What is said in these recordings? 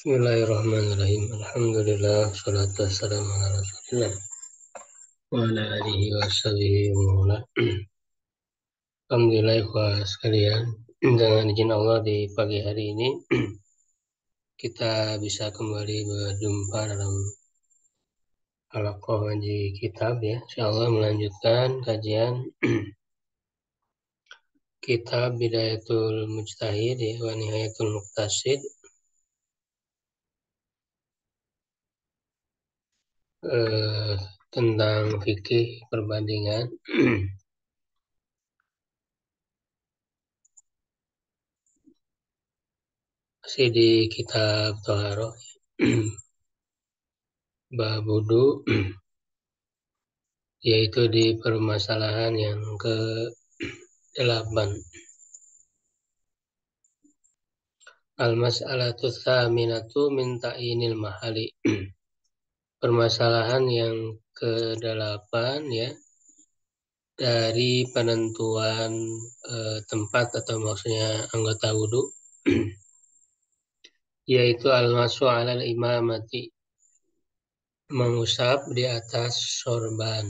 Bismillahirrahmanirrahim. Alhamdulillah, salatu wassalamu ala rasulillah wa ala alihi wa sahbihi wa mawala. Alhamdulillah, ikhwah sekalian, dengan izin Allah di pagi hari ini kita bisa kembali berjumpa dalam halaqah ngaji kitab ya. Insyaallah melanjutkan kajian kitab Bidayatul Mujtahid ya, wa Nihayatul Muqtasid tentang fikih perbandingan. Masih di kitab Thaharah bab wudu, yaitu di permasalahan yang ke-8. Al-mas'alatu tsaminatu min ta'yinil mahali. Permasalahan yang ke-8 ya, dari penentuan tempat atau maksudnya anggota wudu, yaitu al-mas'u 'alal imamati, mengusap di atas sorban.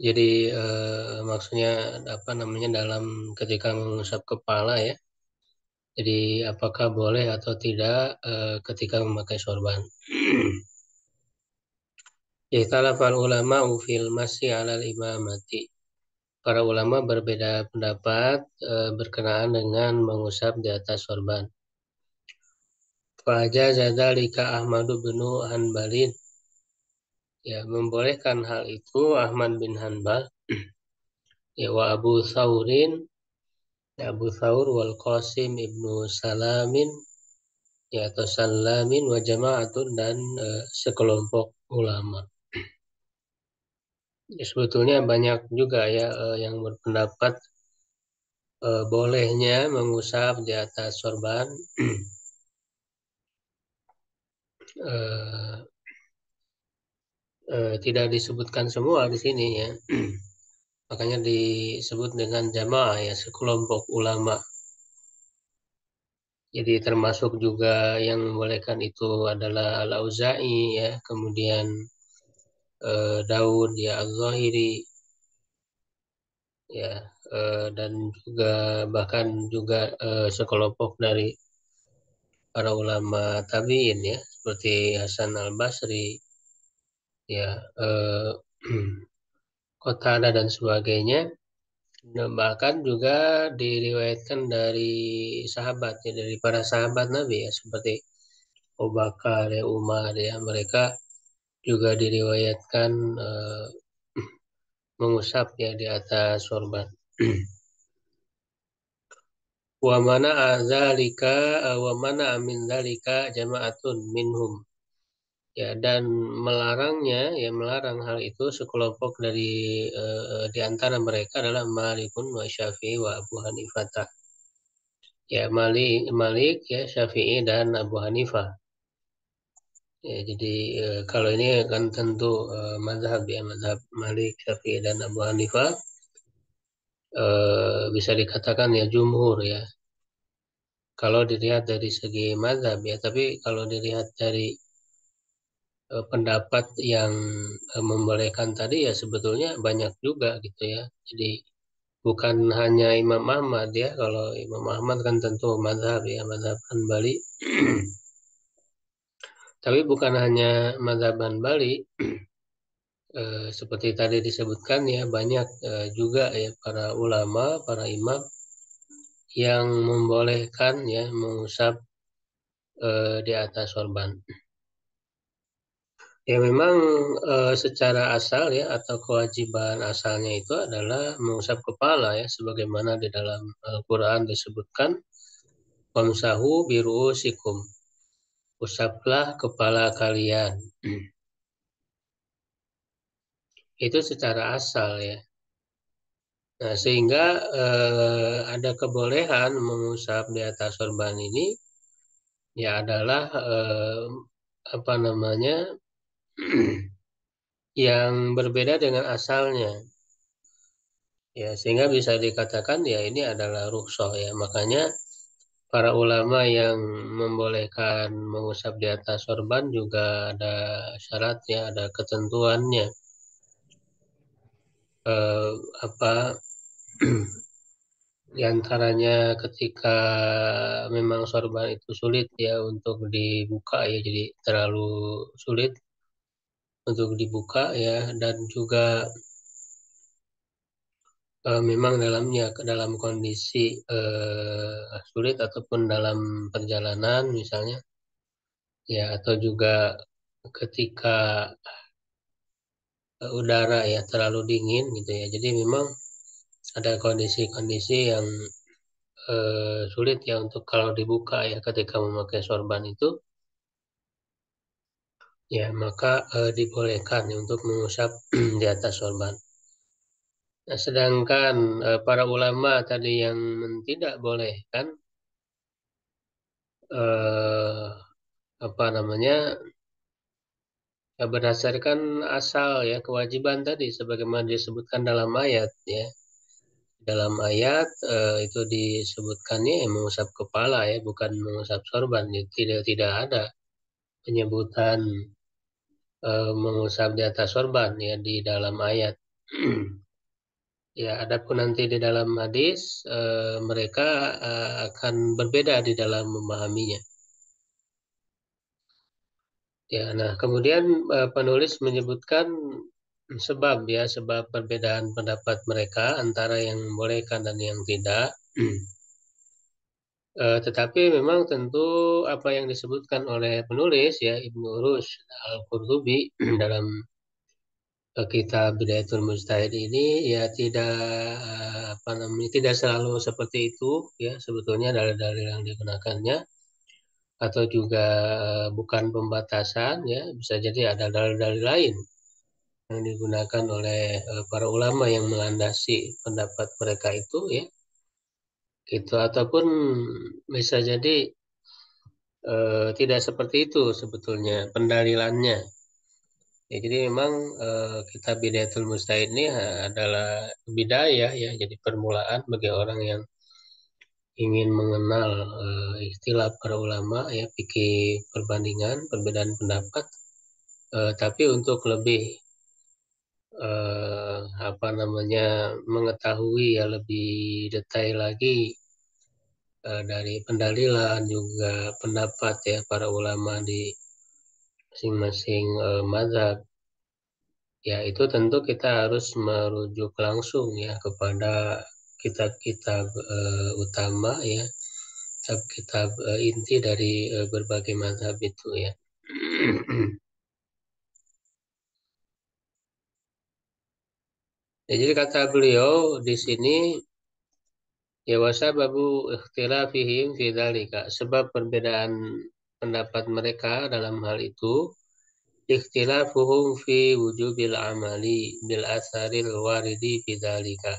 Jadi maksudnya apa namanya dalam ketika mengusap kepala ya. Jadi apakah boleh atau tidak ketika memakai sorban? Ikhtalafal ulama fil masyi 'alal imamati. Para ulama berbeda pendapat berkenaan dengan mengusap di atas sorban. Fajaza dzalika Ahmad bin Hanbalin. Ya, membolehkan hal itu Ahmad bin Hanbal. Ya, wa Abu Thaurin, ya, Abu Thaur wal Qasim ibnu Salamin, ya, atau Salamin wa jama'atun, dan sekelompok ulama. Ya, sebetulnya banyak juga ya yang berpendapat bolehnya mengusap di atas sorban. Tidak disebutkan semua di sini ya. Makanya disebut dengan jamaah ya, sekelompok ulama. Jadi termasuk juga yang membolehkan itu adalah Al-Auza'i ya, kemudian Daud ya, Az-Zahiri ya, dan juga bahkan juga sekelompok dari para ulama tabi'in ya, seperti Hasan Al-Basri ya, Qatadah dan sebagainya. Bahkan juga diriwayatkan dari sahabat ya, dari para sahabat Nabi ya, seperti Abu Bakar ya, Umar ya, mereka juga diriwayatkan mengusap ya di atas sorban. Wa mana amin dzalika jama'atun minhum. Ya, dan melarangnya ya, melarang hal itu sekelompok dari di antara mereka adalah Malikun wa Syafi'i wa Abu Hanifah. Ya, Malik ya, Syafi'i dan Abu Hanifah. Ya, jadi kalau ini kan tentu mazhab ya, mazhab Malik, Syafi'i dan Abu Hanifah bisa dikatakan ya jumhur ya. Kalau dilihat dari segi mazhab ya, tapi kalau dilihat dari pendapat yang membolehkan tadi ya sebetulnya banyak juga gitu ya. Jadi bukan hanya Imam Ahmad ya. Kalau Imam Ahmad kan tentu mazhab ya, mazhab Hanbali. Tapi bukan hanya mazhab Hanbali, seperti tadi disebutkan ya, banyak juga ya para ulama, para imam yang membolehkan ya mengusap di atas sorban. Ya memang secara asal ya, atau kewajiban asalnya itu adalah mengusap kepala ya, sebagaimana di dalam Al-Quran disebutkan, wamsahu biru'usikum, usaplah kepala kalian. Itu secara asal ya. Nah, sehingga ada kebolehan mengusap di atas sorban ini ya adalah apa namanya yang berbeda dengan asalnya. Ya, sehingga bisa dikatakan ya ini adalah rukhsah ya. Makanya para ulama yang membolehkan mengusap di atas sorban juga ada syaratnya, ada ketentuannya. Eh, apa Di antaranya ketika memang sorban itu sulit ya untuk dibuka ya, jadi terlalu sulit untuk dibuka ya, dan juga memang dalam kondisi sulit ataupun dalam perjalanan misalnya ya, atau juga ketika udara ya terlalu dingin gitu ya. Jadi memang ada kondisi-kondisi yang sulit ya untuk kalau dibuka ya ketika memakai sorban itu. Ya, maka dibolehkan ya untuk mengusap di atas sorban. Nah, sedangkan para ulama tadi yang tidak boleh kan eh, apa namanya berdasarkan asal ya kewajiban tadi sebagaimana disebutkan dalam ayat ya. Dalam ayat itu disebutkannya ya, mengusap kepala ya, bukan mengusap sorban. Ya, tidak ada penyebutan mengusap di atas sorban ya di dalam ayat. Ya, adapun nanti di dalam hadis mereka akan berbeda di dalam memahaminya. Ya, nah kemudian penulis menyebutkan sebab ya, sebab perbedaan pendapat mereka antara yang membolehkan dan yang tidak. Tetapi memang tentu apa yang disebutkan oleh penulis ya Ibnu Rushd Al-Qurtubi dalam kitab Bidayatul Mujtahid ini ya tidak apa namanya tidak selalu seperti itu ya, sebetulnya dalil-dalil yang digunakannya, atau juga bukan pembatasan ya, bisa jadi ada dalil-dalil lain yang digunakan oleh para ulama yang melandasi pendapat mereka itu ya, gitu, ataupun bisa jadi tidak seperti itu sebetulnya pendalilannya. Ya, jadi memang kitab Bidayatul Mujtahid ini adalah bidayah ya, jadi permulaan bagi orang yang ingin mengenal istilah para ulama ya, fikih perbandingan, perbedaan pendapat. Tapi untuk lebih apa namanya mengetahui ya lebih detail lagi dari pendalilan juga pendapat ya para ulama di masing-masing mazhab. Ya, itu tentu kita harus merujuk langsung ya kepada kitab-kitab utama ya, kitab-kitab inti dari berbagai mazhab itu ya. Ya, jadi kata beliau di sini ya wasababu ikhtilafihim fi dzalika, sebab perbedaan pendapat mereka dalam hal itu ikhtilafuhum fi wujubil amali bil asaril waridi fi dzalika.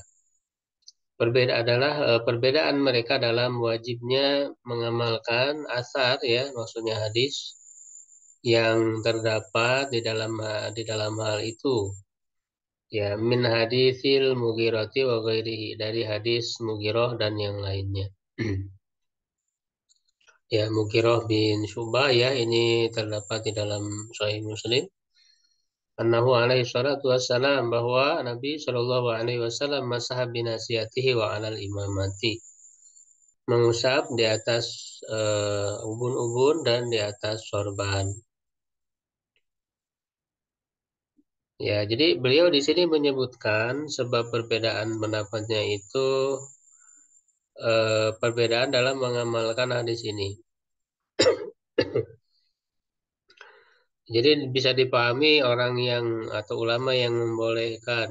Perbedaan mereka dalam wajibnya mengamalkan asar ya, maksudnya hadis yang terdapat di dalam hal itu. Ya, min hadisil Mughirati wa ghairihi, dari hadis Mughirah dan yang lainnya. Ya, Mughirah bin Syu'bah ya, ini terdapat di dalam Sahih Muslim. Annahu alaihi salatu wassalam, bahwa Nabi Shallallahu alaihi wasallam masah binasiyatihi wa alal imamati, mengusap di atas ubun-ubun dan di atas sorban. Ya, jadi beliau di sini menyebutkan sebab perbedaan pendapatnya itu perbedaan dalam mengamalkan hadis ini. Jadi bisa dipahami orang yang atau ulama yang membolehkan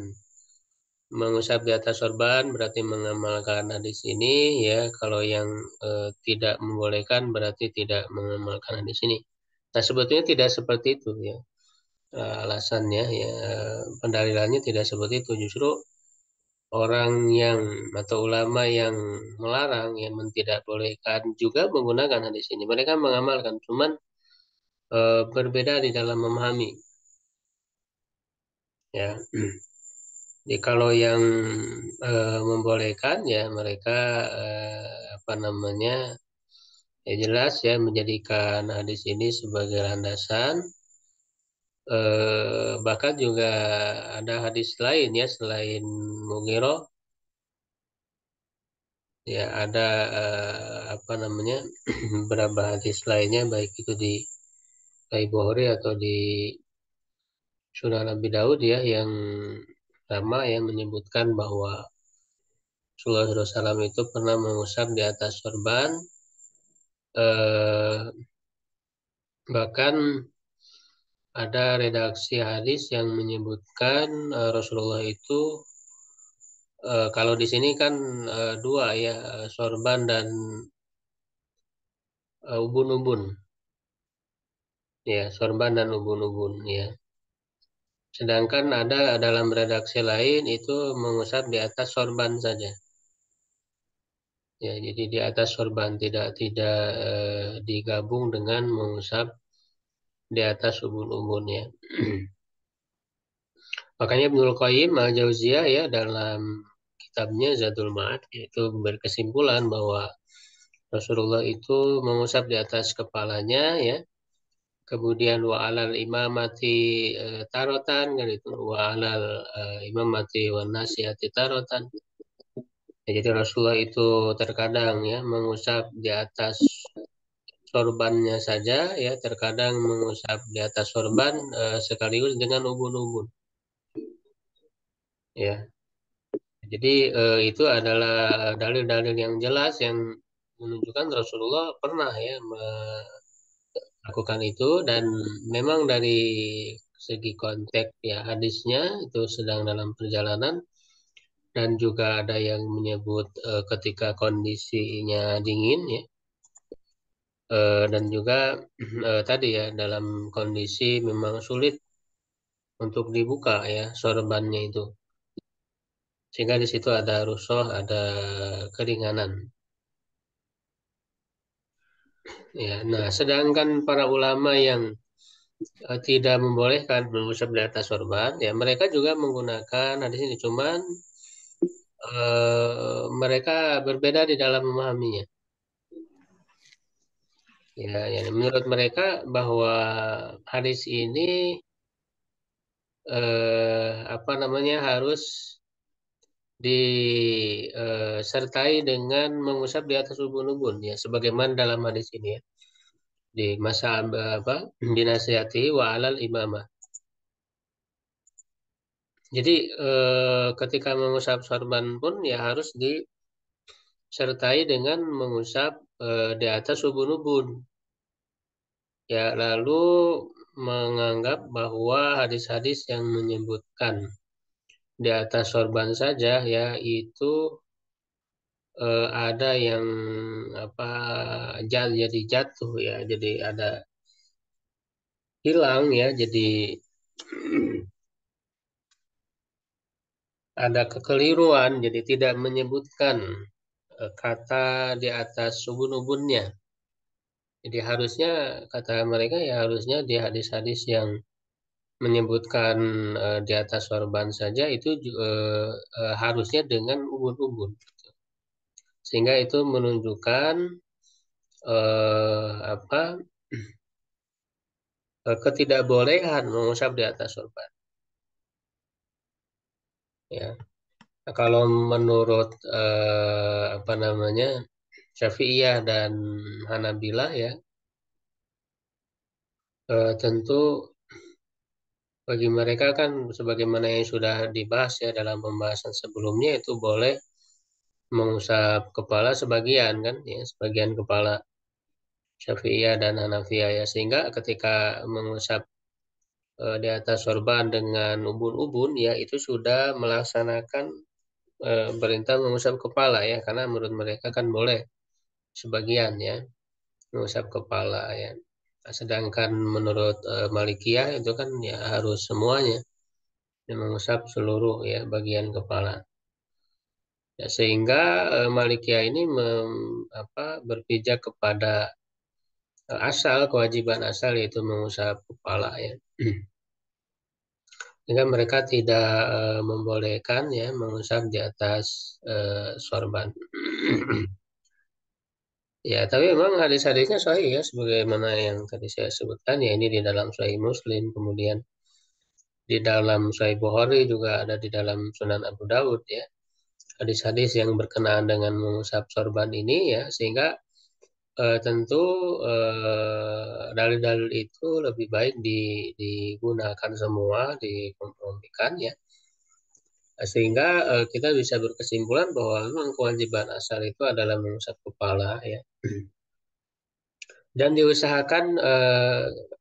mengusap di atas sorban berarti mengamalkan hadis ini ya. Kalau yang tidak membolehkan berarti tidak mengamalkan hadis ini. Nah, sebetulnya tidak seperti itu ya. Alasannya ya, pendalilannya tidak seperti itu. Justru orang yang atau ulama yang melarang yang tidak bolehkan juga menggunakan hadis ini. Mereka mengamalkan, cuman berbeda di dalam memahami. Ya, Jadi kalau yang membolehkan ya mereka apa namanya ya jelas ya menjadikan hadis ini sebagai landasan. Bahkan juga ada hadis lain ya selain Mughirah ya ada apa namanya beberapa hadis lainnya baik itu di Sahih Bukhari atau di Sunan Abi Daud ya yang sama ya menyebutkan bahwa Rasulullah SAW itu pernah mengusap di atas sorban eh, bahkan ada redaksi hadis yang menyebutkan Rasulullah itu kalau di sini kan dua ya sorban dan ubun-ubun ya sorban dan ubun-ubun ya. Sedangkan ada dalam redaksi lain itu mengusap di atas sorban saja. Ya, jadi di atas sorban tidak digabung dengan mengusap di atas ubun-ubun ya. Makanya Ibnul Qayyim al-Jauziyah ya dalam kitabnya Zadul Ma'ad itu berkesimpulan bahwa Rasulullah itu mengusap di atas kepalanya ya. Kemudian wa alal imamati tarotan kan itu wa alal imamati wan nasihati tarotan. Ya, jadi Rasulullah itu terkadang ya mengusap di atas sorbannya saja ya terkadang mengusap di atas sorban sekaligus dengan ubun-ubun ya. Jadi itu adalah dalil-dalil yang jelas yang menunjukkan Rasulullah pernah ya melakukan itu dan memang dari segi konteks ya hadisnya itu sedang dalam perjalanan dan juga ada yang menyebut ketika kondisinya dingin ya. Dan juga tadi ya dalam kondisi memang sulit untuk dibuka ya sorbannya itu sehingga di situ ada rusuh ada keringanan ya. Nah sedangkan para ulama yang tidak membolehkan mengusap di atas sorban ya mereka juga menggunakan hadis ini cuman mereka berbeda di dalam memahaminya ya, ya menurut mereka bahwa hadis ini apa namanya harus disertai dengan mengusap di atas ubun-ubun ya sebagaimana dalam hadis ini ya di masa apa dinasihati wa alal imamah. Jadi ketika mengusap sorban pun ya harus disertai dengan mengusap di atas ubun-ubun. Ya lalu menganggap bahwa hadis-hadis yang menyebutkan di atas sorban saja ya itu ada yang apa jadi jatuh ya jadi ada hilang ya jadi ada kekeliruan jadi tidak menyebutkan kata di atas ubun-ubunnya jadi harusnya kata mereka ya harusnya di hadis-hadis yang menyebutkan di atas sorban saja itu harusnya dengan ubun-ubun sehingga itu menunjukkan apa ketidakbolehan mengusap di atas sorban ya. Nah, kalau menurut apa namanya Syafi'iyah dan Hanabilah ya tentu bagi mereka kan sebagaimana yang sudah dibahas ya dalam pembahasan sebelumnya itu boleh mengusap kepala sebagian kan ya sebagian kepala Syafi'iyah dan Hanafiyah ya sehingga ketika mengusap di atas sorban dengan ubun-ubun ya itu sudah melaksanakan perintah mengusap kepala ya karena menurut mereka kan boleh sebagian ya mengusap kepala ya. Nah, sedangkan menurut Malikiyah itu kan ya harus semuanya dan mengusap seluruh ya bagian kepala. Ya, sehingga Malikiyah ini berpijak kepada asal kewajiban asal yaitu mengusap kepala ya. sehingga mereka tidak membolehkan ya mengusap di atas sorban. Ya, tapi memang hadis-hadisnya sahih ya, sebagaimana yang tadi saya sebutkan ya, ini di dalam Sahih Muslim, kemudian di dalam Sahih Bukhari juga ada, di dalam Sunan Abu Dawud ya, hadis-hadis yang berkenaan dengan mengusap sorban ini ya, sehingga tentu dalil-dalil itu lebih baik digunakan semua, dikompromikan ya, sehingga kita bisa berkesimpulan bahwa memang kewajiban asal itu adalah mengusap kepala ya, dan diusahakan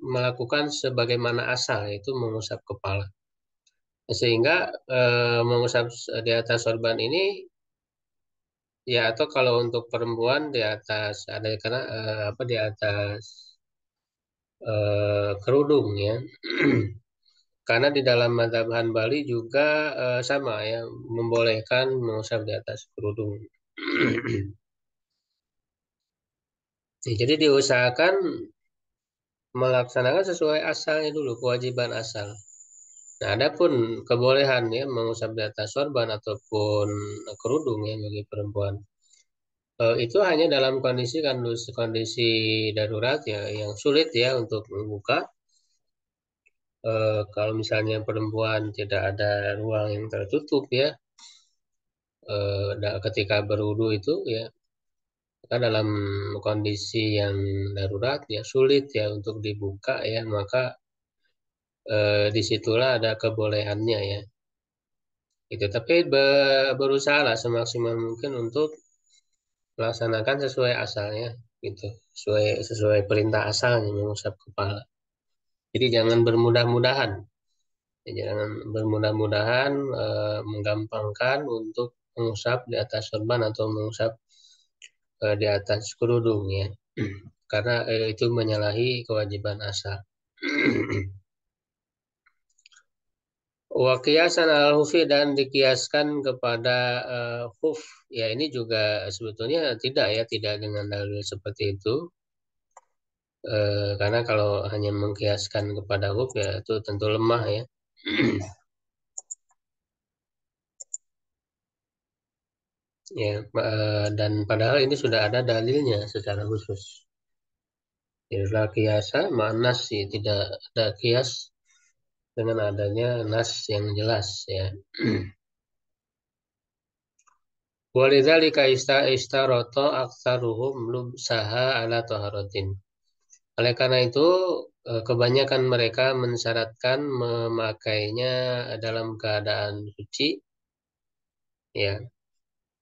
melakukan sebagaimana asal, yaitu mengusap kepala, sehingga mengusap di atas sorban ini ya, atau kalau untuk perempuan di atas ada, karena apa, di atas kerudung ya. Karena di dalam mazhab Hambali juga sama ya, membolehkan mengusap di atas kerudung. Jadi diusahakan melaksanakan sesuai asalnya dulu, kewajiban asal. Nah, adapun kebolehan ya mengusap di atas sorban ataupun kerudung ya bagi perempuan, itu hanya dalam kondisi darurat ya, yang sulit ya untuk membuka. Kalau misalnya perempuan tidak ada ruang yang tertutup ya, ketika berwudu itu ya, kita dalam kondisi yang darurat ya, sulit ya untuk dibuka ya, maka disitulah ada kebolehannya ya. Itu, tapi berusaha lah semaksimal mungkin untuk melaksanakan sesuai asalnya gitu, sesuai sesuai perintah asalnya mengusap kepala. Jadi jangan bermudah-mudahan. Ya, jangan bermudah-mudahan menggampangkan untuk mengusap di atas sorban atau mengusap di atas kerudung ya. Karena itu menyalahi kewajiban asal. Wa qiyasan al hufi, dan dikiaskan kepada huf ya, ini juga sebetulnya tidak ya, tidak dengan dalil seperti itu. Karena kalau hanya mengkiaskan kepada huf ya, itu tentu lemah ya. Ya, dan padahal ini sudah ada dalilnya secara khusus. Ila kiasa manas sih, tidak ada kias dengan adanya nas yang jelas ya. Walidzalika istaroto aktsaruhum lubsaha ala taharatin. Oleh karena itu kebanyakan mereka mensyaratkan memakainya dalam keadaan suci ya.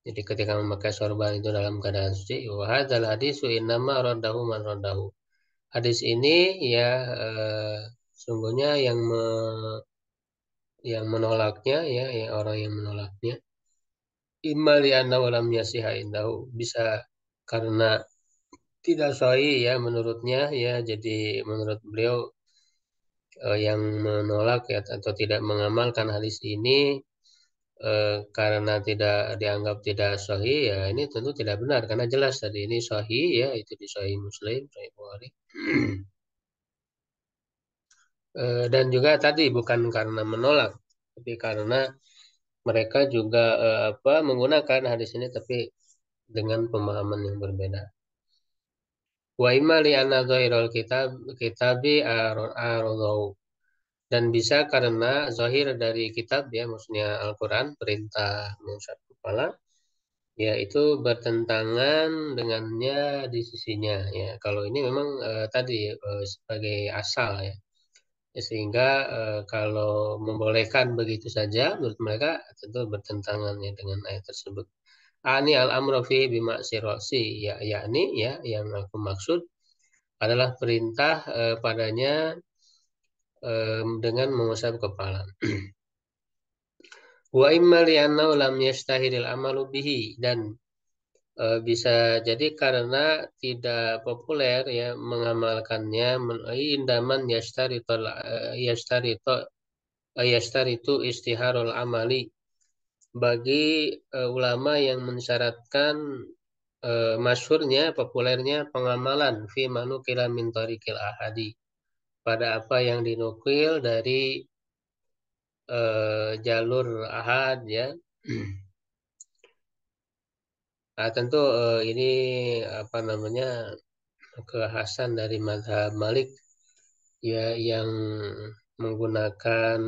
Jadi ketika memakai sorban itu dalam keadaan suci. Wa hadzal hadisu innama raddahu man raddahu. Hadis ini ya, sungguhnya yang menolaknya ya, ya orang yang menolaknya, imma li'annahu lam yasiha indahu, bisa karena tidak sahih ya menurutnya ya, jadi menurut beliau yang menolak ya atau tidak mengamalkan hadis ini karena tidak dianggap tidak sahih ya, ini tentu tidak benar, karena jelas tadi ini sahih ya, itu di Sahih Muslim, Sahih Bukhari. Dan juga tadi bukan karena menolak, tapi karena mereka juga apa, menggunakan hadis ini tapi dengan pemahaman yang berbeda. Wa imma li anna dhahirul kitabi aradau, dan bisa karena zahir dari kitab ya, maksudnya Al-Qur'an, perintah mengusap kepala ya, itu bertentangan dengannya di sisinya ya. Kalau ini memang tadi sebagai asal ya. Ya, sehingga kalau membolehkan begitu saja menurut mereka tentu bertentangan ya dengan ayat tersebut. Ani al-amru fi bimaksirosi ya, yakni ya, yang aku maksud adalah perintah padanya dengan mengusap kepala. Wa imma li'annahu lam yastahilil amalu bihi, dan bisa jadi karena tidak populer ya mengamalkannya, indaman yastaritu istiharul amali, bagi ulama yang mensyaratkan masyhurnya, populernya pengamalan fi manukila min tariqil ahadi, pada apa yang dinukil dari jalur ahad ya. Nah, tentu ini apa namanya kekhasan dari mazhab Malik ya yang menggunakan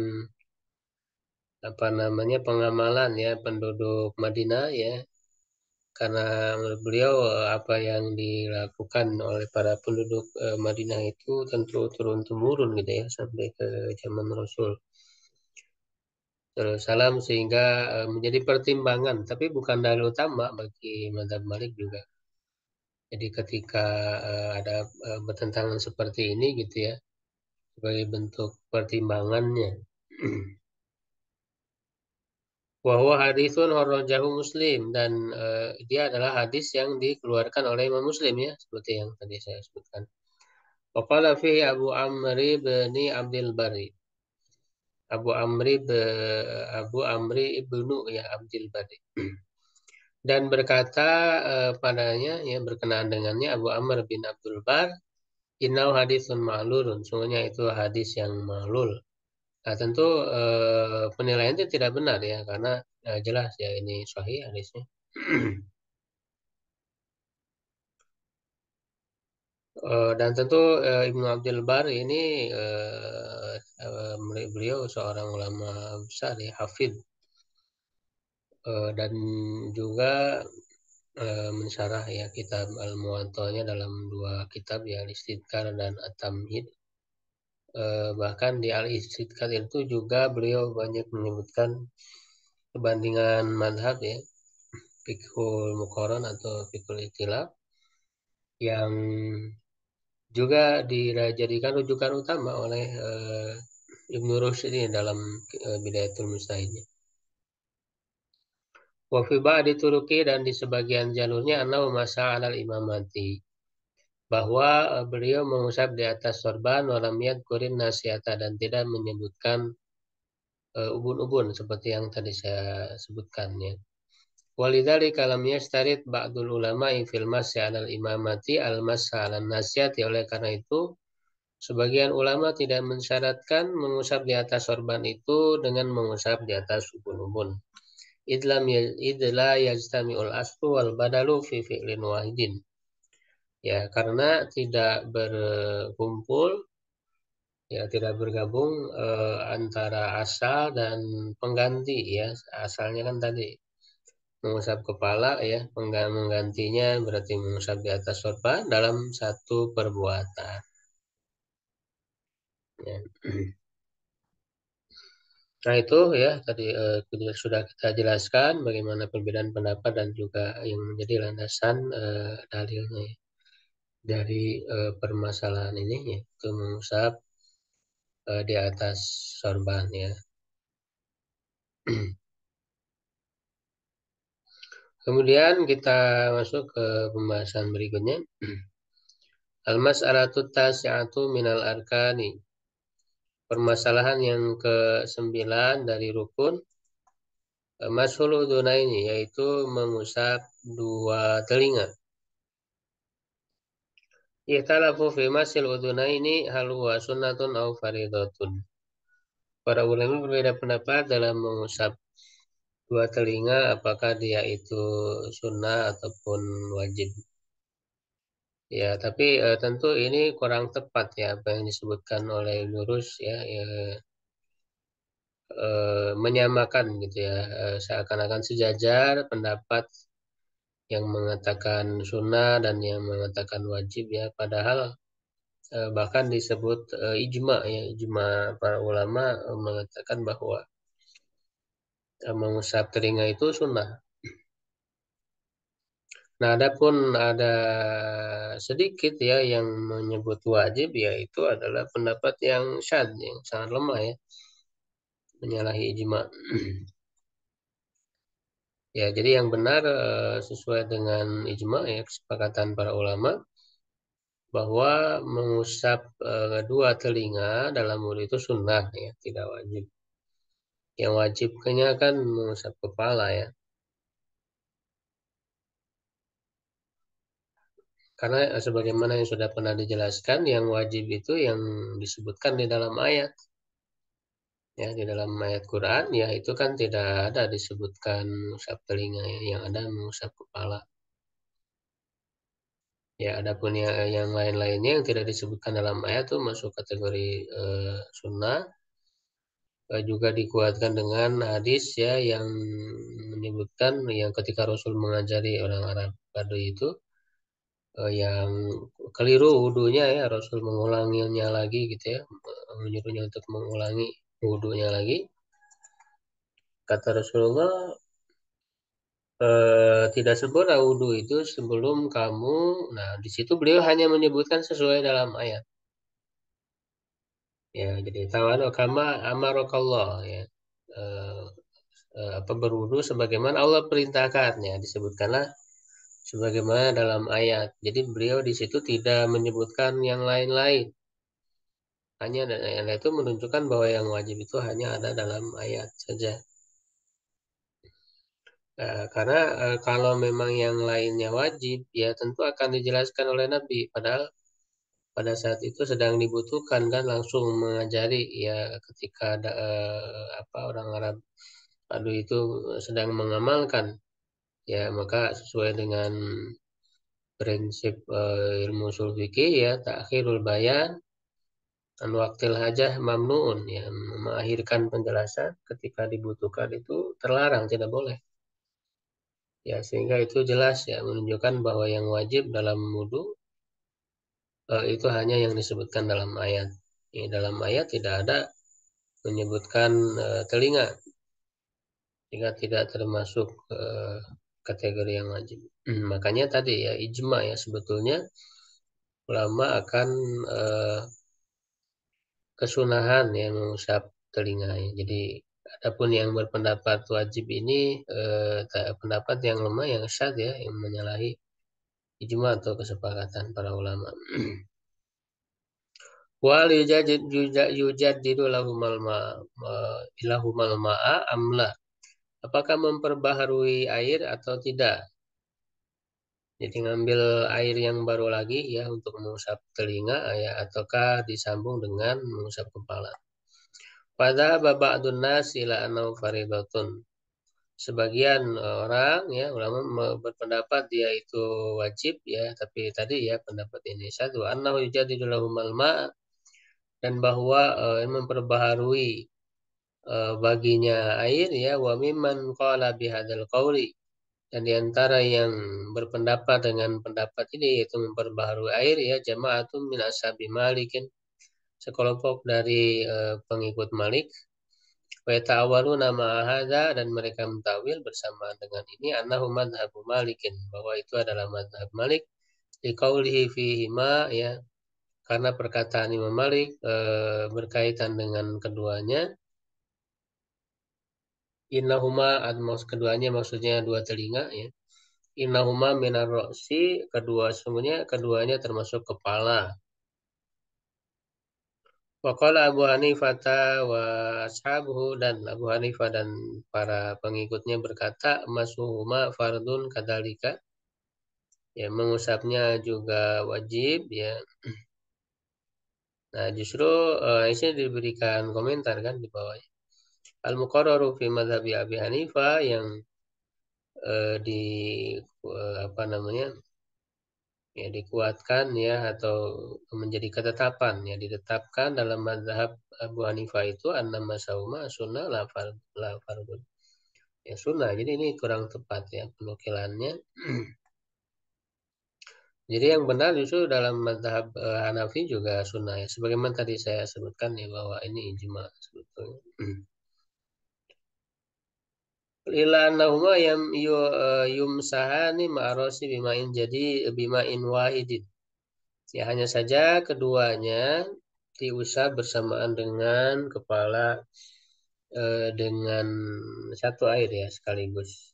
apa namanya pengamalan ya penduduk Madinah ya karena menurut beliau apa yang dilakukan oleh para penduduk Madinah itu tentu turun temurun gitu ya sampai ke zaman Rasul Salam sehingga menjadi pertimbangan tapi bukan dalil utama bagi mazhab Malik juga. Jadi ketika ada bertentangan seperti ini gitu ya sebagai bentuk pertimbangannya. Wahwa hadisun horrojahu Muslim dan dia adalah hadis yang dikeluarkan oleh Imam Muslim ya seperti yang tadi saya sebutkan. Waqala fihi Abu Amri bin Abdul Bari. Abu Amri ibnu ya Abdul Bari. Dan berkata padanya ya berkenaan dengannya Abu Amr bin Abdul Bar, innau hadisun ma'lulun. Sungguhnya itu hadis yang ma'lul. Nah, tentu penilaian itu tidak benar ya karena jelas ya ini sahih hadisnya. Dan tentu Ibnu Abdul Bar ini beliau seorang ulama besar ya, hafid dan juga mensyarah ya kitab Al-Muwatta'nya dalam dua kitab ya Al-Istidkar dan At-Tamhid. Bahkan di Al-Istidkar itu juga beliau banyak menyebutkan perbandingan madhab ya, fiqhul muqaran atau fiqhul ikhtilaf yang juga dijadikan rujukan utama oleh Ibnu Rushd ini dalam Bidayatul Mujtahid. Wa fi ba'di turuki dan di sebagian jalurnya annahu masa alal imamati bahwa beliau mengusap di atas sorban walam yadkurin nasiata dan tidak menyebutkan ubun-ubun seperti yang tadi saya sebutkan ya. Walidzalika lam yastarid ba'dul ulama fil masyi 'alal imamati al-mas'a 'alan nasiyati oleh karena itu sebagian ulama tidak mensyaratkan mengusap di atas sorban itu dengan mengusap di atas ubun-ubun. Idla yajtami'ul aslu wal badalu fi fi'lin wahidin. Ya, karena tidak berkumpul ya tidak bergabung antara asal dan pengganti ya. Asalnya kan tadi mengusap kepala ya, menggantinya berarti mengusap di atas sorban dalam satu perbuatan. Ya. Nah itu ya tadi sudah kita jelaskan bagaimana perbedaan pendapat dan juga yang menjadi landasan dalilnya ya, dari permasalahan ini yaitu mengusap di atas sorban ya. Kemudian kita masuk ke pembahasan berikutnya. Al-mas'alatu tasi'atu minal arkani. Permasalahan yang ke-9 dari rukun Mashul udunaini yaitu mengusap dua telinga. Ikhtalafu fi masil udunaini hal huwa sunnatun aw faridatun. Para ulama berbeda pendapat dalam mengusap dua telinga apakah dia itu sunnah ataupun wajib. Ya, tapi tentu ini kurang tepat ya apa yang disebutkan oleh Lurus ya, menyamakan gitu ya seakan-akan sejajar pendapat yang mengatakan sunnah dan yang mengatakan wajib ya padahal bahkan disebut ijma ya ijma para ulama mengatakan bahwa mengusap telinga itu sunnah. Nah, adapun ada sedikit ya yang menyebut wajib yaitu adalah pendapat yang syadz yang sangat lemah ya menyalahi ijma. Ya, jadi yang benar sesuai dengan ijma ya kesepakatan para ulama bahwa mengusap dua telinga dalam wudhu itu sunnah ya, tidak wajib. Yang wajibnya kan mengusap kepala ya. Karena sebagaimana yang sudah pernah dijelaskan, yang wajib itu yang disebutkan di dalam ayat. Ya, di dalam ayat Quran ya itu kan tidak ada disebutkan mengusap telinga ya, yang ada mengusap kepala. Ya, adapun yang lain-lainnya yang tidak disebutkan dalam ayat itu masuk kategori sunnah. Juga dikuatkan dengan hadis ya yang menyebutkan yang ketika Rasul mengajari orang Arab Baduy itu yang keliru wudhunya ya Rasul mengulanginya lagi gitu ya, menyuruhnya untuk mengulangi wudhunya lagi. Kata Rasulullah, tidak sempurna wudhu itu sebelum kamu. Nah, di situ beliau hanya menyebutkan sesuai dalam ayat. Ya, jadi tawadu kama amarokallah ya. Eh, apa berwudu sebagaimana Allah perintahkan ya, disebutkanlah sebagaimana dalam ayat. Jadi beliau di situ tidak menyebutkan yang lain-lain. Hanya dan yang lain itu menunjukkan bahwa yang wajib itu hanya ada dalam ayat saja. Karena kalau memang yang lainnya wajib, ya tentu akan dijelaskan oleh Nabi. Padahal pada saat itu sedang dibutuhkan kan langsung mengajari ya ketika ada apa orang Arab Padu itu sedang mengamalkan ya maka sesuai dengan prinsip ilmu usul fikih ya takhirul bayan an waqtil hajah mamnuun ya mengakhirkan penjelasan ketika dibutuhkan itu terlarang tidak boleh. Ya, sehingga itu jelas ya menunjukkan bahwa yang wajib dalam wudhu itu hanya yang disebutkan dalam ayat. Ya, dalam ayat tidak ada menyebutkan telinga, sehingga tidak termasuk kategori yang wajib. Makanya tadi ya ijma ya sebetulnya ulama akan kesunahan yang mengusap telinga ya. Jadi adapun yang berpendapat wajib ini pendapat yang lemah yang syad ya yang menyalahi ijma atau kesepakatan para ulama. Wal yujadidu lahumal ilahumal ma'a amla. Apakah memperbaharui air atau tidak? Jadi ngambil air yang baru lagi ya untuk mengusap telinga ya ataukah disambung dengan mengusap kepala. Pada ba'dun nas ila anau faridatun. Sebagian orang ya ulama berpendapat dia itu wajib ya, tapi tadi ya pendapat ini satu annahu yujadidu lahumal ma' dan bahwa memperbaharui baginya air ya wa mimman qala bihadzal qauli dan diantara yang berpendapat dengan pendapat ini yaitu memperbaharui air ya jama'atun min ashabi malikin sekelompok dari pengikut Malik wa ta'awalu nama hadza dan mereka mentawil bersamaan dengan ini annahu madhabu malikin bahwa itu adalah madhab Malik liqaulihi fihi ma ya karena perkataan Imam Malik berkaitan dengan keduanya. Innahuma admos keduanya maksudnya dua telinga ya. Innahuma minar roksi kedua sungguhnya keduanya termasuk kepala. Waqala Abu Hanifah wa ashabuhu dan Abu Hanifah dan para pengikutnya berkata masuhuma fardun kadalika. Ya mengusapnya juga wajib ya. Nah justru ini diberikan komentar kan di bawahnya. Al-Muqarraru fi madhabi Abi Hanifah yang di apa namanya ya dikuatkan ya atau menjadi ketetapan ya ditetapkan dalam mazhab Abu Hanifah itu annama sauma sunnah la fardun ya sunnah jadi ini kurang tepat ya penukilannya. Jadi yang benar justru dalam mazhab Hanafi juga sunnah ya sebagaimana tadi saya sebutkan ya bahwa ini ijma sebetulnya. Ila annahuma yumsahani ma'arosi bimain jadi bimain wahidin. Ya hanya saja keduanya diusap bersamaan dengan kepala dengan satu air ya sekaligus.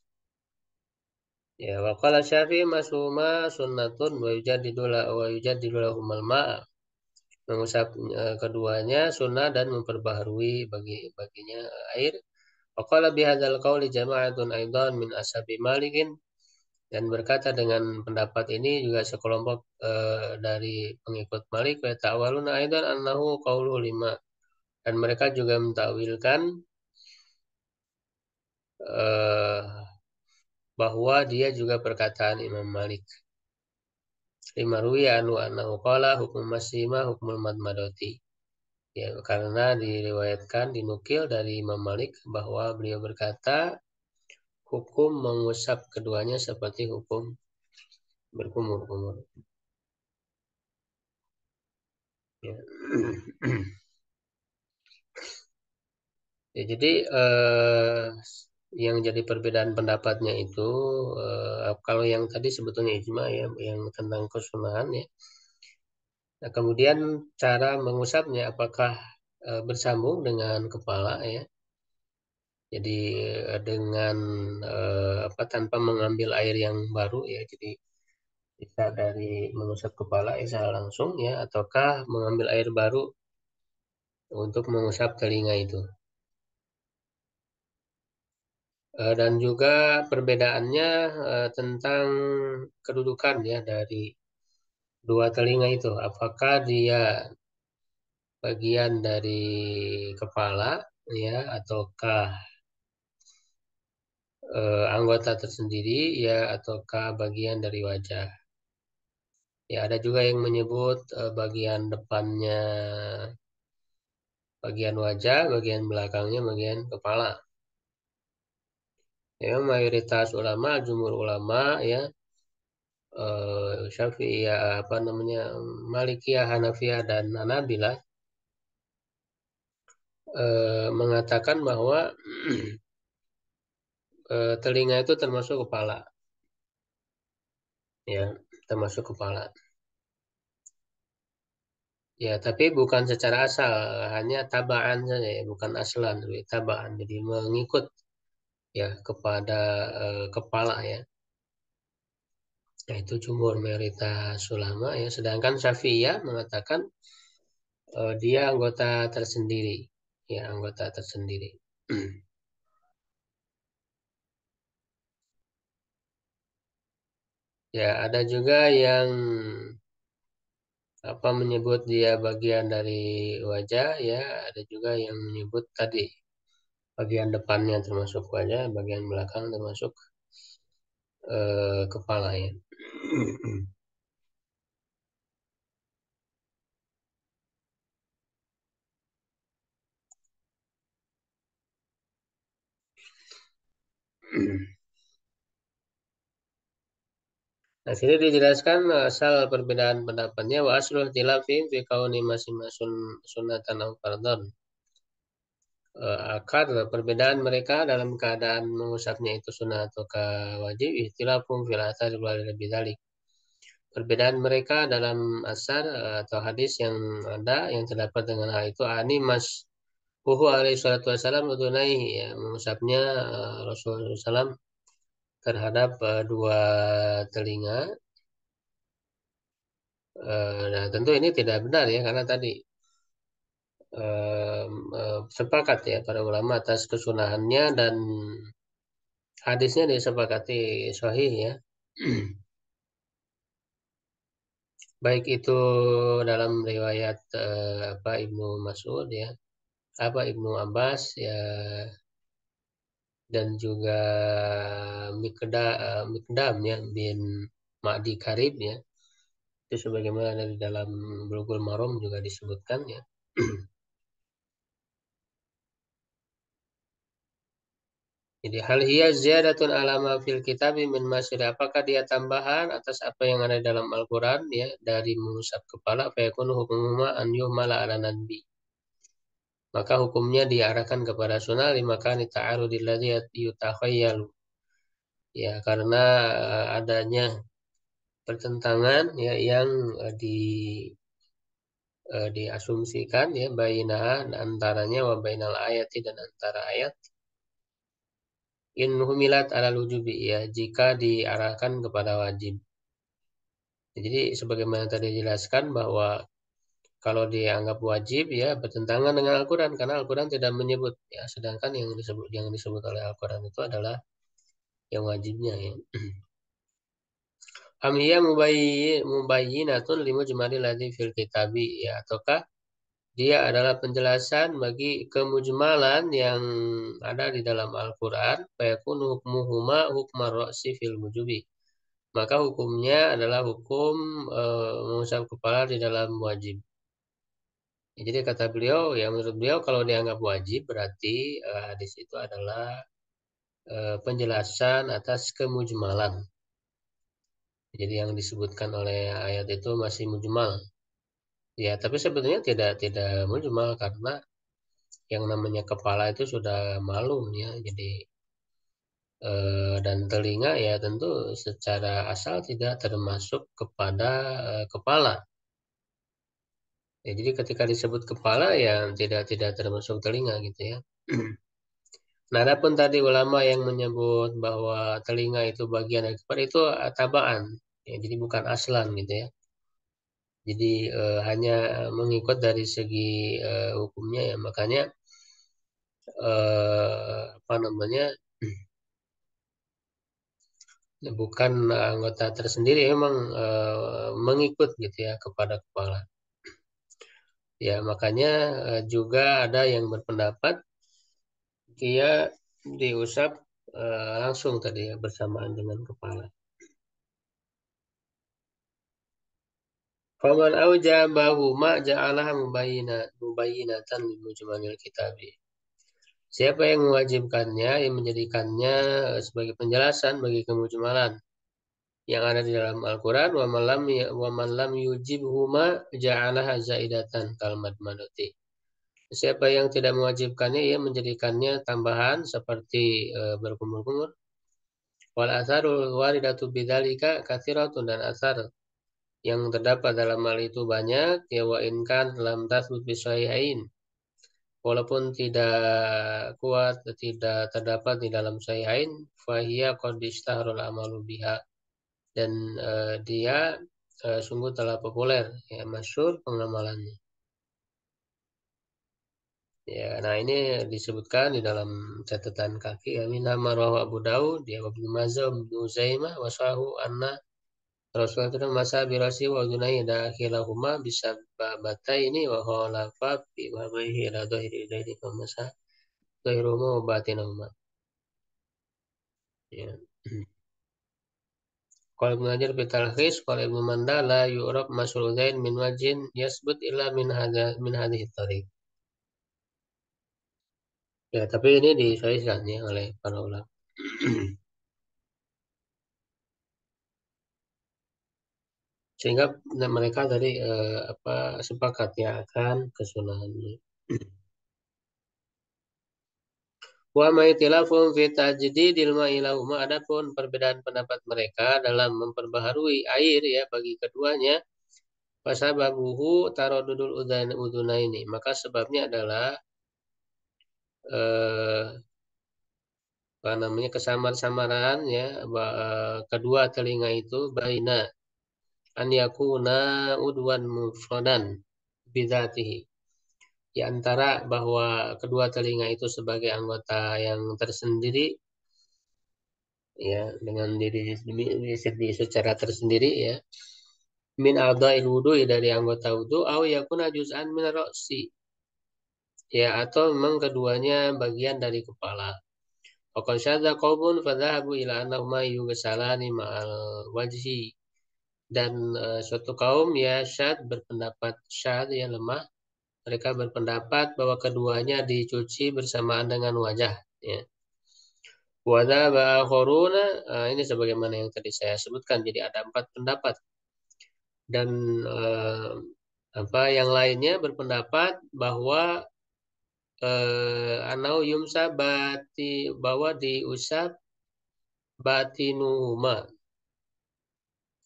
Ya waqala Syafi'i masuma sunnatun wa yujadidu lahumal ma'a. Mengusap keduanya sunnah dan memperbaharui baginya air. Waqala bihadzal qauli jama'atun aidan min ashabi Malikin dan berkata dengan pendapat ini juga sekelompok dari pengikut Malik wa ta'awaluna aidan annahu qaulu lima Dan mereka juga mentakwilkan eh, bahwa dia juga perkataan Imam Malik. Lima ruwiya anu annahu qala hukum masima hukmul madmadoti. Ya, karena diriwayatkan dinukil dari Imam Malik bahwa beliau berkata hukum mengusap keduanya seperti hukum berkumur-kumur. Ya. Ya, jadi yang jadi perbedaan pendapatnya itu kalau yang tadi sebetulnya ijma ya, yang tentang kesunahan ya. Nah, kemudian cara mengusapnya apakah bersambung dengan kepala ya. Jadi dengan apa tanpa mengambil air yang baru ya. Jadi bisa dari mengusap kepala ya langsung ya ataukah mengambil air baru untuk mengusap telinga itu. Dan juga perbedaannya tentang kedudukan ya dari dua telinga itu. Apakah dia bagian dari kepala ya ataukah anggota tersendiri ya ataukah bagian dari wajah. Ya ada juga yang menyebut bagian depannya bagian wajah, bagian belakangnya bagian kepala. Ya mayoritas ulama, jumhur ulama ya Syafi'iyah apa namanya Malikiyah, Hanafiyah dan Hanabilah mengatakan bahwa telinga itu termasuk kepala, ya termasuk kepala. Ya, tapi bukan secara asal, hanya tabaan saja ya, bukan aslan, tapi tabaan. Jadi mengikut ya kepada kepala ya. Nah, itu jumhur mayoritas ulama ya. Sedangkan Syafi'iyah mengatakan dia anggota tersendiri, ya anggota tersendiri. Ya, ada juga yang apa menyebut dia bagian dari wajah ya, ada juga yang menyebut tadi bagian depannya termasuk wajah, bagian belakang termasuk kepala ya. Nah, sini dijelaskan asal perbedaan pendapatnya wa aslul tilafin fi kauni masing-masing sunatan au fardhon. Akar perbedaan mereka dalam keadaan mengusapnya itu sunnah atau wajib ikhtilafum fil athar wal bidzalik. Perbedaan mereka dalam asar atau hadis yang ada yang terdapat dengan hal itu ani mas Huhu alaihi salatu wassalam udunaihi ya, mengusapnya Rasulullah SAW terhadap dua telinga. Nah, tentu ini tidak benar ya karena tadi sepakat ya para ulama atas kesunahannya dan hadisnya disepakati sahih ya. Baik itu dalam riwayat apa Ibnu Mas'ud ya, apa Ibnu Abbas ya dan juga Mikdam ya bin Ma'di Karib ya. Itu sebagaimana dari dalam Bulughul Maram juga disebutkan ya. Jadi hal hiya ziyadatun alama fil kitabi min masyri. Apakah dia tambahan atas apa yang ada dalam Al-Quran ya dari mengusap kepala fayakunu hukumuma an yuhmala ala nabi. Maka hukumnya diarahkan kepada sunnah lima kan ta'arudil ladzi yutakhayyalu. Ya karena adanya pertentangan ya yang diasumsikan ya bainaha antaranya wa bainal ayati dan antara ayat in humilat ala lujubi ya jika diarahkan kepada wajib. Jadi sebagaimana tadi dijelaskan bahwa kalau dianggap wajib ya bertentangan dengan Al-Quran karena Al-Quran tidak menyebut ya sedangkan yang disebut oleh Al-Quran itu adalah yang wajibnya ya. Amhiya mubayyinatun limujmalil ladzi fil kitabi ya ataukah Dia adalah penjelasan bagi kemujmalan yang ada di dalam Al-Quran. Fayakunu hukmuhuma hukmar ra'si fil wujubi. Maka hukumnya adalah hukum mengusap kepala di dalam wajib. Ya, jadi kata beliau, ya menurut beliau kalau dianggap wajib berarti hadis itu adalah penjelasan atas kemujmalan. Jadi yang disebutkan oleh ayat itu masih mujmal. Ya, tapi sebetulnya tidak mujmal karena yang namanya kepala itu sudah malum ya. Jadi dan telinga ya tentu secara asal tidak termasuk kepada kepala. Ya, jadi ketika disebut kepala ya tidak termasuk telinga gitu ya. Nah, adapun tadi ulama yang menyebut bahwa telinga itu bagian dari kepala itu tabaan, ya, jadi bukan aslan gitu ya. Jadi hanya mengikut dari segi hukumnya ya, makanya apa namanya bukan anggota tersendiri, memang mengikut gitu ya kepada kepala. Ya makanya juga ada yang berpendapat dia diusap langsung tadi ya bersamaan dengan kepala. Faman aujabahu ma ja'alaha mubayyinatan li mujmalil kitabi. Siapa yang mewajibkannya, yang menjadikannya sebagai penjelasan bagi kemujmalan yang ada di dalam Al-Quran, wa man lam yujibhuma ja'alaha zaidatan kalimat manuti. Siapa yang tidak mewajibkannya, ia menjadikannya tambahan seperti berkumur-kumur. Wal asarul waridatu bidzalika katsiratun, dan asar yang terdapat dalam hal itu banyak, ya wa inkan dalam tasbut bisahihain, walaupun tidak kuat, tidak terdapat di dalam sahihain, fahiya qad istaharul amalu biha, dan dia sungguh telah populer ya masyhur pengamalannya. Ya, nah ini disebutkan di dalam catatan kaki ya, min rawahu Abu Daud, dia Ibnu Majah, Ibnu Zaimah, wasahu anna Rasulullah itu masa birasi wa dunai dakhilahuma bisa bata ini wa khalafa bi wa bihi la dhahiri dari masa dhahiruma wa batinahuma. Ya. Qala Ibnu Hajar fi talkhis qala Ibnu Manda la yu'rab masrudain min wajin yasbut illa min hadhihi tariq. Ya, tapi ini disahihkan ya oleh para ulama. Sehingga mereka tadi sepakat ya akan kesunahannya. Wa ma itilafun fi tajdidil ma'i lahuma, adapun perbedaan pendapat mereka dalam memperbaharui air ya bagi keduanya, fasababuhu taradudul udunaini, maka sebabnya adalah eh, apa namanya kesamar-samaran ya kedua telinga itu baina an yakuna udwan mufradan bidzatihi, di antara bahwa kedua telinga itu sebagai anggota yang tersendiri ya dengan diri secara tersendiri ya, min a'dha'il wudu, dari anggota wudu, au yakuna juz'an min ra'si, ya atau memang keduanya bagian dari kepala. Faqad syadza qaumun fadhahabu ila annahuma yughsalani ma'al wajhi, dan suatu kaum ya syad ya lemah, mereka berpendapat bahwa keduanya dicuci bersamaan dengan wajah ya. Wadhaba akharuna, ini sebagaimana yang tadi saya sebutkan, jadi ada 4 pendapat. Dan apa yang lainnya berpendapat bahwa anau yumsa bahwa diusap batinuhuma,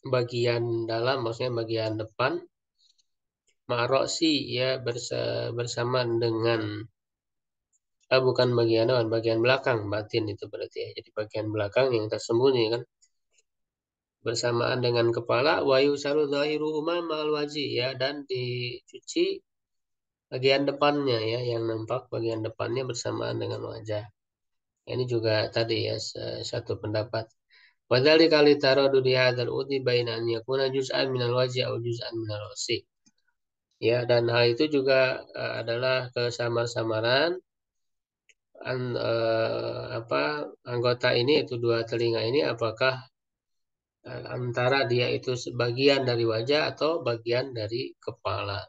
bagian dalam maksudnya bagian depan, ma'rosi ya bersamaan dengan bukan bagian depan, bagian belakang, batin itu berarti ya. Jadi bagian belakang yang tersembunyi kan bersamaan dengan kepala, wa yusalu dhahiruhuma ma'al waji ya, dan dicuci bagian depannya ya, yang nampak bagian depannya bersamaan dengan wajah. Ini juga tadi ya satu pendapat. Wadali kali tarodu di hadal udi baina an yakuna juz'an minal wajhi au juz'an minal rasi. Ya, dan hal itu juga adalah kesamar-samaran apa anggota ini itu dua telinga ini apakah antara dia itu sebagian dari wajah atau bagian dari kepala.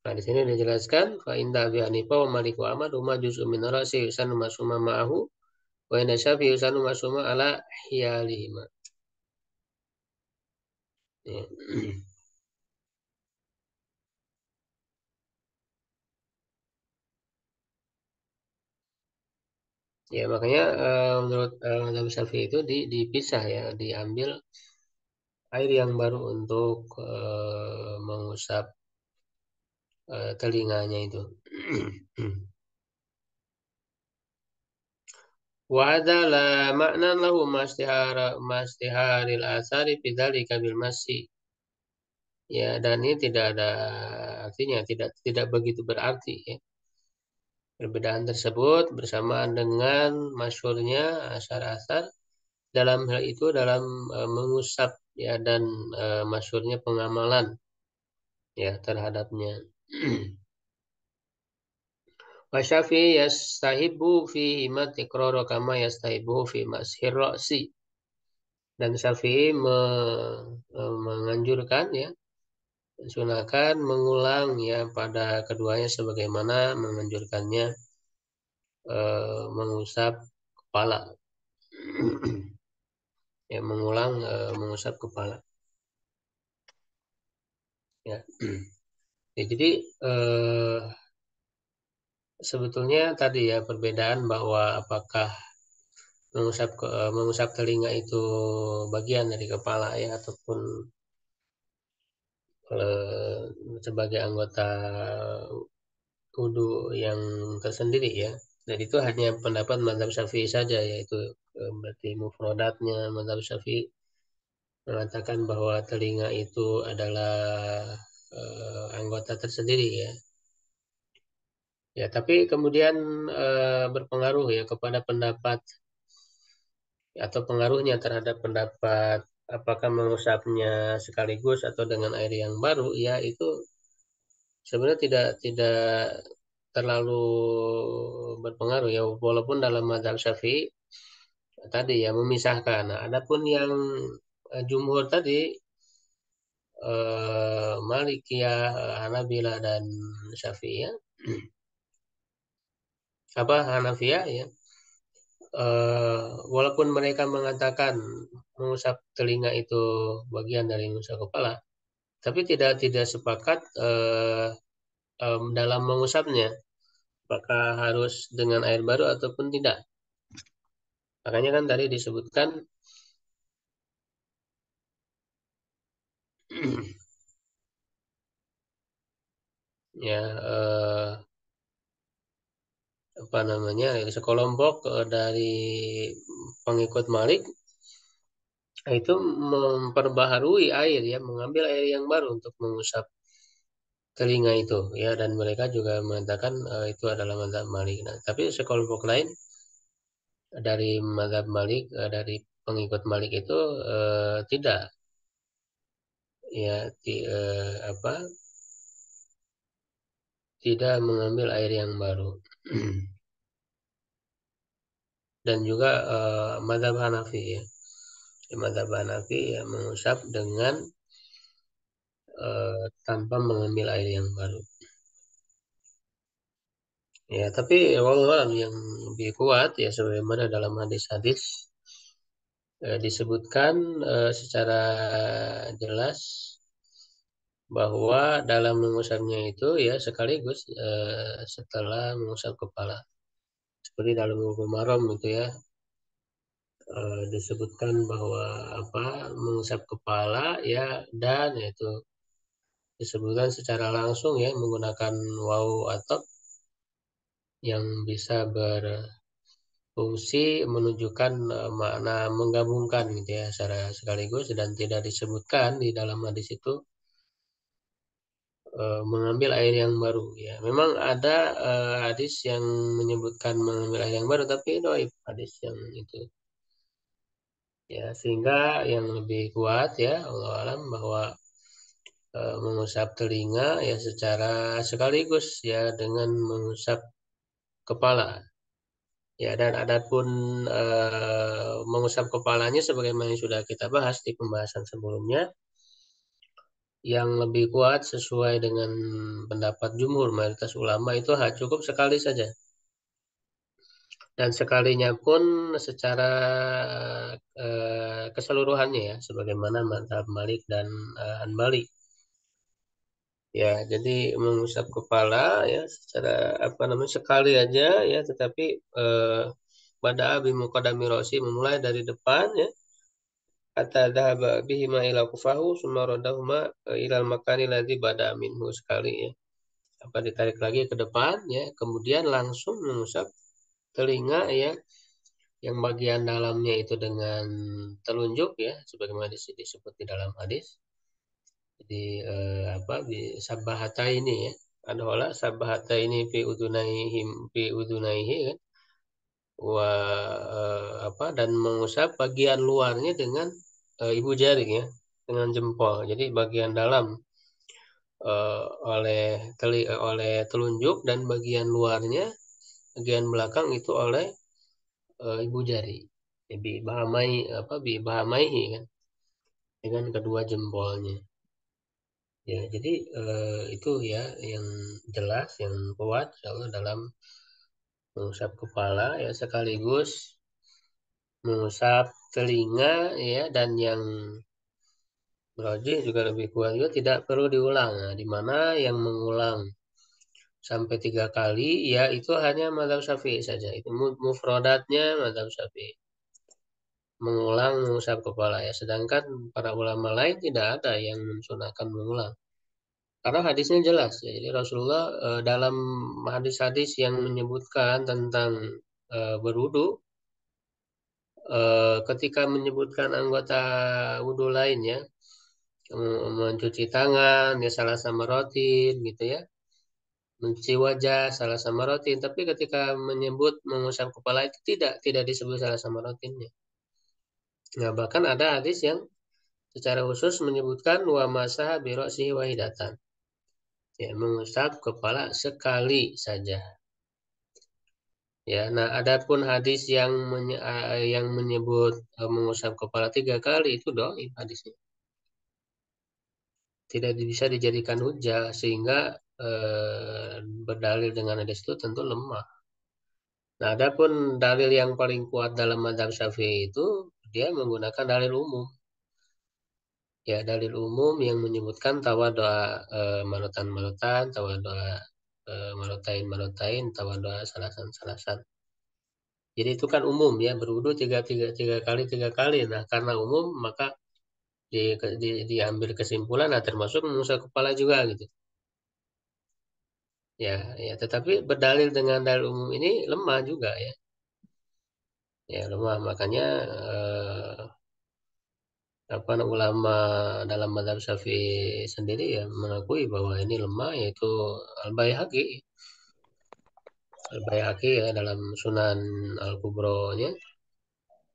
Nah, di sini dijelaskan fa inda Abi Hanifah wa Malik wa Ahmad huma juz'un min ra'si yusanu masuma ma'ahu wa inda Syafi'i yusanu masuma ala hiyalihima. Ya. Ya, makanya menurut Madhab Syafi'i itu dipisah ya, diambil air yang baru untuk mengusap telinganya itu. Wa hadza la ma'na lahu mastiharil asari bidzalika bil masyi. Ya, dan ini tidak ada artinya, tidak begitu berarti ya. Perbedaan tersebut bersamaan dengan masyhurnya asar-asar dalam hal itu dalam mengusap ya dan masyhurnya pengamalan ya terhadapnya. Wasyafi yastahibu fi ma tikroro kama yastahibu fi mashir ra'si. Dan Syafi'i menganjurkan ya, sunahkan mengulang ya pada keduanya sebagaimana menganjurkannya mengusap kepala. Ya, mengulang mengusap kepala. Ya. Ya, jadi sebetulnya tadi ya perbedaan bahwa apakah mengusap telinga itu bagian dari kepala ya ataupun eh, sebagai anggota wudhu yang tersendiri ya. Dan itu hanya pendapat mazhab Syafi'i saja yaitu berarti mufradatnya mazhab Syafi'i mengatakan bahwa telinga itu adalah anggota tersendiri ya. Ya, tapi kemudian berpengaruh ya kepada pendapat atau pengaruhnya terhadap pendapat apakah mengusapnya sekaligus atau dengan air yang baru ya itu sebenarnya tidak terlalu berpengaruh ya walaupun dalam mazhab Syafi'i tadi ya memisahkan. Nah, adapun yang jumhur tadi Malikiyah, Hanabila dan Syafi'iyah apa Hanafiyah ya walaupun mereka mengatakan mengusap telinga itu bagian dari mengusap kepala, tapi tidak sepakat dalam mengusapnya, apakah harus dengan air baru ataupun tidak. Makanya kan tadi disebutkan ya apa namanya sekelompok dari pengikut Malik itu memperbaharui air ya, mengambil air yang baru untuk mengusap telinga itu ya dan mereka juga mengatakan itu adalah mazhab Malik. Nah, tapi sekelompok lain dari mazhab Malik dari pengikut Malik itu tidak ya apa tidak mengambil air yang baru. Dan juga mazhab Hanafi ya. Mazhab Hanafi ya mengusap dengan tanpa mengambil air yang baru. Ya, tapi wallahualam yang lebih kuat ya sebagaimana dalam hadis-hadis disebutkan secara jelas bahwa dalam mengusapnya itu ya sekaligus setelah mengusap kepala. Seperti dalam hukum maram itu ya disebutkan bahwa apa mengusap kepala ya dan itu disebutkan secara langsung ya menggunakan waw atau yang bisa berfungsi menunjukkan makna menggabungkan gitu ya secara sekaligus dan tidak disebutkan di dalam hadis itu mengambil air yang baru ya. Memang ada hadis yang menyebutkan mengambil air yang baru tapi doib hadis yang itu. Ya, sehingga yang lebih kuat ya Allah alam bahwa mengusap telinga ya secara sekaligus ya dengan mengusap kepala. Ya, dan adapun mengusap kepalanya sebagaimana yang sudah kita bahas di pembahasan sebelumnya, yang lebih kuat sesuai dengan pendapat jumhur mayoritas ulama itu cukup sekali saja. Dan sekalinya pun secara keseluruhannya ya, sebagaimana mazhab Malik dan Hanbali. Ya, jadi mengusap kepala ya secara apa namanya sekali aja ya, tetapi pada bimuqaddami rosi memulai dari depan ya, hatta dhahaba bihima ila kufahu summa radahuma ilal makani ladzi bada minhu sekali ya. Apa ditarik lagi ke depan ya, kemudian langsung mengusap telinga ya, yang bagian dalamnya itu dengan telunjuk ya, sebagaimana disebut di dalam hadis. Jadi apa di sabahata ini ya, ada olah sabahata ini fi udunaihi kan, wa apa dan mengusap bagian luarnya dengan ibu jari ya, dengan jempol. Jadi bagian dalam oleh telunjuk dan bagian luarnya, bagian belakang itu oleh ibu jari. Jadi bahamai apa bi bahamaihi kan, dengan kedua jempolnya. Ya, jadi itu ya yang jelas, yang kuat insyaallah dalam mengusap kepala ya, sekaligus mengusap telinga ya, dan yang berwajib juga lebih kuat juga tidak perlu diulang. Nah, di mana yang mengulang sampai 3 kali ya itu hanya mazhab Syafi'i saja. Itu mufradatnya mazhab Syafi'i. Mengulang mengusap kepala ya. Sedangkan para ulama lain tidak ada yang mensunahkan mengulang. Karena hadisnya jelas ya. Jadi Rasulullah dalam hadis-hadis yang menyebutkan tentang berwudu, ketika menyebutkan anggota wudu lainnya, mencuci tangan ya salah sama rotin gitu ya, mencuci wajah salah sama rotin, tapi ketika menyebut mengusap kepala itu tidak disebut salah sama rotinnya. Nah, bahkan ada hadis yang secara khusus menyebutkan wa masaha bi ra'sihi wahidatan. Ya, mengusap kepala sekali saja. Ya, nah adapun hadis yang menyebut mengusap kepala 3 kali itu dhaif hadisnya. Tidak bisa dijadikan hujah sehingga berdalil dengan hadis itu tentu lemah. Nah, adapun dalil yang paling kuat dalam mazhab Syafi'i itu dia menggunakan dalil umum. Ya, dalil umum yang menyebutkan tawadhu'a marotan-marotan, tawadhu'a marotain-marotain, tawadhu'a salasan-salasan. Jadi itu kan umum ya, berwudu tiga kali 3 kali. Nah, karena umum maka diambil kesimpulan, nah termasuk mengusap kepala juga gitu. Ya, ya, tetapi berdalil dengan dalil umum ini lemah juga ya. Ya, lemah. Makanya apa ulama dalam mazhab Syafi'i sendiri ya mengakui bahwa ini lemah, yaitu Al-Baihaqi. Al-Baihaqi ya dalam Sunan Al-Kubronya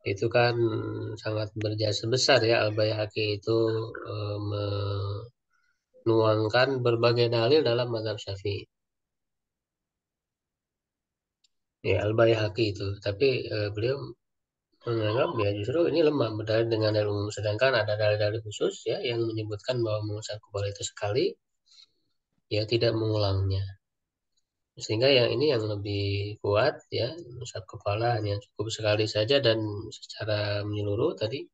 itu kan sangat berjasa besar ya, Al-Baihaqi itu menuangkan berbagai dalil dalam mazhab Syafi'i. Ya, Al-Baihaqi itu, tapi beliau menganggap ya justru ini lemah berdalil dengan dalil umum, sedangkan ada dalil-dalil khusus ya yang menyebutkan bahwa mengusap kepala itu sekali ya, tidak mengulangnya, sehingga yang ini yang lebih kuat ya, mengusap kepala hanya cukup sekali saja dan secara menyeluruh tadi,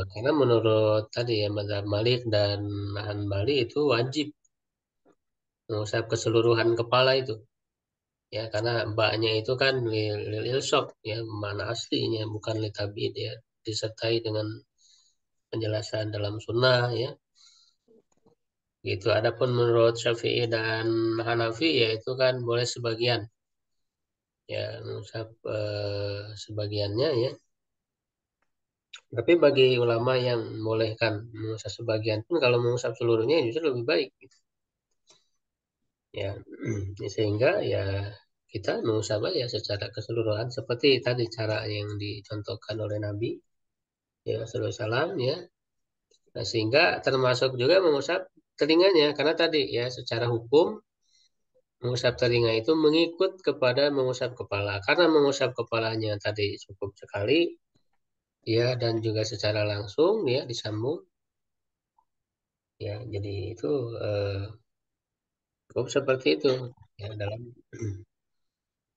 karena menurut tadi ya mazhab Malik dan Hanbali itu wajib mengusap keseluruhan kepala itu ya, karena baknya itu kan lil ilsok ya, mana aslinya bukan litabid ya, disertai dengan penjelasan dalam sunnah ya gitu. Adapun menurut Syafi'i dan Hanafi ya itu kan boleh sebagian ya, mengusap sebagiannya ya, tapi bagi ulama yang membolehkan mengusap sebagian pun, kalau mengusap seluruhnya justru lebih baik gitu. Ya sehingga ya kita mengusap ya secara keseluruhan seperti tadi cara yang dicontohkan oleh Nabi ya sallallahu alaihi wasallam ya. Nah, sehingga termasuk juga mengusap telinganya karena tadi ya secara hukum mengusap telinga itu mengikut kepada mengusap kepala. Karena mengusap kepalanya tadi cukup sekali ya dan juga secara langsung ya disambung ya jadi itu cukup seperti itu ya dalam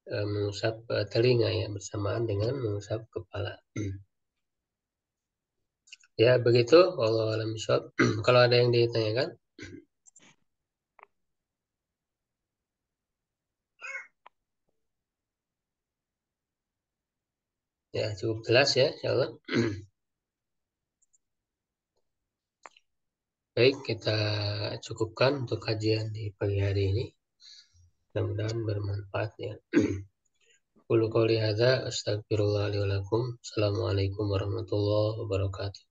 mengusap telinga ya bersamaan dengan mengusap kepala. Ya begitu wallahu a'lam bishawab. Kalau ada yang ditanyakan ya cukup jelas ya insyaallah. Baik, kita cukupkan untuk kajian di pagi hari ini. Mudah-mudahan bermanfaat ya. Qulu qouli hadza astaghfirullah li wa lakum. Assalamualaikum warahmatullahi wabarakatuh.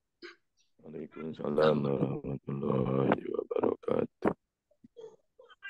Waalaikumsalam warahmatullahi wabarakatuh.